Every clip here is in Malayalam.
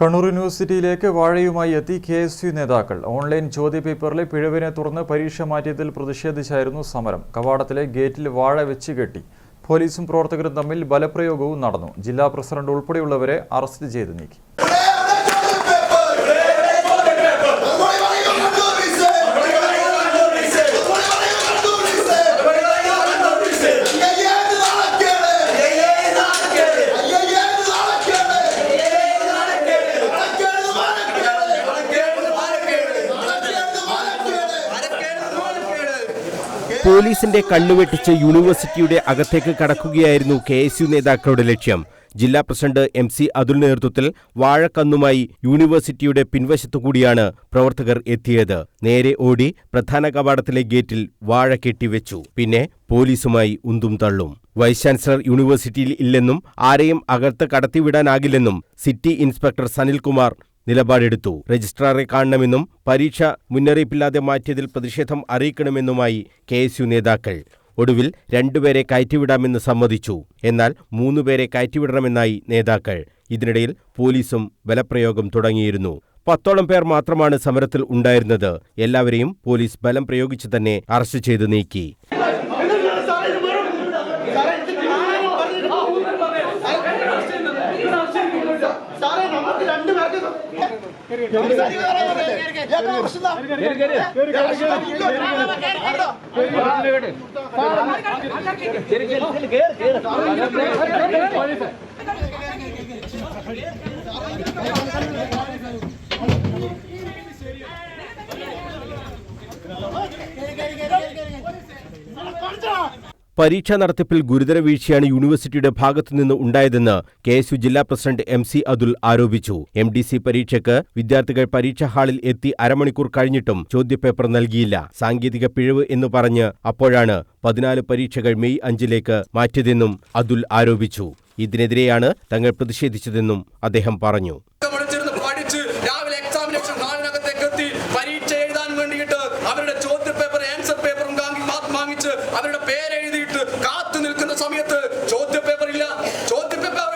കണ്ണൂർ യൂണിവേഴ്സിറ്റിയിലേക്ക് വാഴയുമായി എത്തി കെഎസ്യു നേതാക്കൾ. ഓൺലൈൻ ചോദ്യപേപ്പറിലെ പിഴവിനെ തുടർന്ന് പരീക്ഷ മാറ്റിയതിൽ പ്രതിഷേധിച്ചായിരുന്നു സമരം. കവാടത്തിലെ ഗേറ്റിൽ വാഴ വെച്ച് കെട്ടി. പോലീസും പ്രവർത്തകരും തമ്മിൽ ബലപ്രയോഗവും നടന്നു. ജില്ലാ പ്രസിഡന്റ് ഉൾപ്പെടെയുള്ളവരെ അറസ്റ്റ് ചെയ്ത് നീക്കി. പോലീസിന്റെ കണ്ണുവെട്ടിച്ച് യൂണിവേഴ്സിറ്റിയുടെ അകത്തേക്ക് കടക്കുകയായിരുന്നു കെഎസ്യു നേതാക്കളുടെ ലക്ഷ്യം. ജില്ലാ പ്രസിഡന്റ് MC അതുൽ നേതൃത്വത്തിൽ വാഴക്കന്നുമായി യൂണിവേഴ്സിറ്റിയുടെ പിൻവശത്തുകൂടിയാണ് പ്രവർത്തകർ എത്തിയത്. നേരെ ഓടി പ്രധാന കവാടത്തിലെ ഗേറ്റിൽ വാഴ കെട്ടിവെച്ചു. പിന്നെ പോലീസുമായി ഉന്തും തള്ളും. വൈസ് ചാൻസലർ യൂണിവേഴ്സിറ്റിയിൽ ഇല്ലെന്നും ആരെയും അകത്ത് കടത്തിവിടാനാകില്ലെന്നും സിറ്റി ഇൻസ്പെക്ടർ സനിൽകുമാർ നിലപാടെടുത്തു. രജിസ്ട്രാറെ കാണണമെന്നും പരീക്ഷ മുന്നറിയിപ്പില്ലാതെ മാറ്റിയതിൽ പ്രതിഷേധം അറിയിക്കണമെന്നുമായി കെഎസ്യു നേതാക്കൾ. ഒടുവിൽ 2 പേരെ കയറ്റിവിടാമെന്ന് സമ്മതിച്ചു. എന്നാൽ 3 പേരെ കയറ്റിവിടണമെന്നായി നേതാക്കൾ. ഇതിനിടയിൽ പോലീസും ബലപ്രയോഗം തുടങ്ങിയിരുന്നു. 10ഓളം പേർ മാത്രമാണ് സമരത്തിൽ ഉണ്ടായിരുന്നത്. എല്ലാവരെയും പോലീസ് ബലം പ്രയോഗിച്ച് തന്നെ അറസ്റ്റ് ചെയ്ത് നീക്കി. പരീക്ഷാ നടത്തിപ്പിൽ ഗുരുതര വീഴ്ചയാണ് യൂണിവേഴ്സിറ്റിയുടെ ഭാഗത്തുനിന്ന് ഉണ്ടായതെന്ന് കെഎസ്യു ജില്ലാ പ്രസിഡന്റ് MC അതുൽ ആരോപിച്ചു. MDC പരീക്ഷയ്ക്ക് വിദ്യാർത്ഥികൾ പരീക്ഷാ ഹാളിൽ എത്തി അരമണിക്കൂർ കഴിഞ്ഞിട്ടും ചോദ്യപേപ്പർ നൽകിയില്ല. സാങ്കേതിക പിഴവ് എന്ന് പറഞ്ഞ് അപ്പോഴാണ് 14 പരീക്ഷകൾ മെയ് 5-ലേക്ക് മാറ്റിയതെന്നും അതുൽ ആരോപിച്ചു. ഇതിനെതിരെയാണ് തങ്ങൾ പ്രതിഷേധിച്ചതെന്നും അദ്ദേഹം പറഞ്ഞു. അവരുടെ പേരെഴുതിയിട്ട് കാത്തു നിൽക്കുന്ന സമയത്ത് ചോദ്യപേപ്പർ ഇല്ല. ചോദ്യപേപ്പർ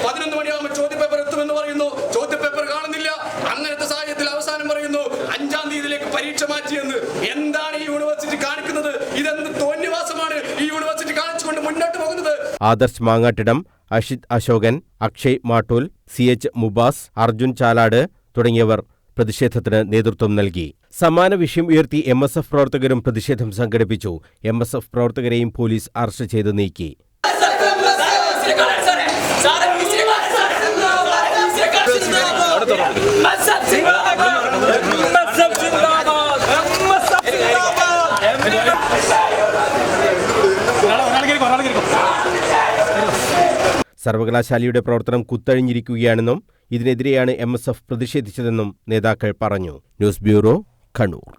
11 മണിയാകുമ്പോൾ ചോദ്യപേപ്പർ എത്തുമെന്ന് പറയുന്നു. ചോദ്യപേപ്പർ കാണുന്നില്ല. അങ്ങനത്തെ സാഹചര്യത്തിൽ അവസാനം പറയുന്നു 5-ാം തീയതിയിലേക്ക് പരീക്ഷ മാറ്റിയെന്ന്. എന്താണ് ഈ യൂണിവേഴ്സിറ്റി കാണിക്കുന്നത്? ഇതെന്ത് തോന്നിവാസമാണ് ഈ യൂണിവേഴ്സിറ്റി കാണിച്ചുകൊണ്ട് മുന്നോട്ട് പോകുന്നത്? ആദർശ് മാങ്ങാട്ടിടം, അഷിത് അശോകൻ, അക്ഷയ് മാട്ടൂൽ, CH മുബാസ്, അർജുൻ ചാലാട് തുടങ്ങിയവർ പ്രതിഷേധത്തിന് നേതൃത്വം നൽകി. സമാന വിഷയം ഉയർത്തി MSF പ്രവർത്തകരും പ്രതിഷേധം സംഘടിപ്പിച്ചു. MSF പ്രവർത്തകരെയും പോലീസ് അറസ്റ്റ് ചെയ്ത് നീക്കി. സർവകലാശാലയുടെ പ്രവർത്തനം കുത്തഴിഞ്ഞിരിക്കുകയാണെന്നും ഇതിനെതിരെയാണ് MSF പ്രതിഷേധിച്ചതെന്നും നേതാക്കൾ പറഞ്ഞു. News bureau, Kannur.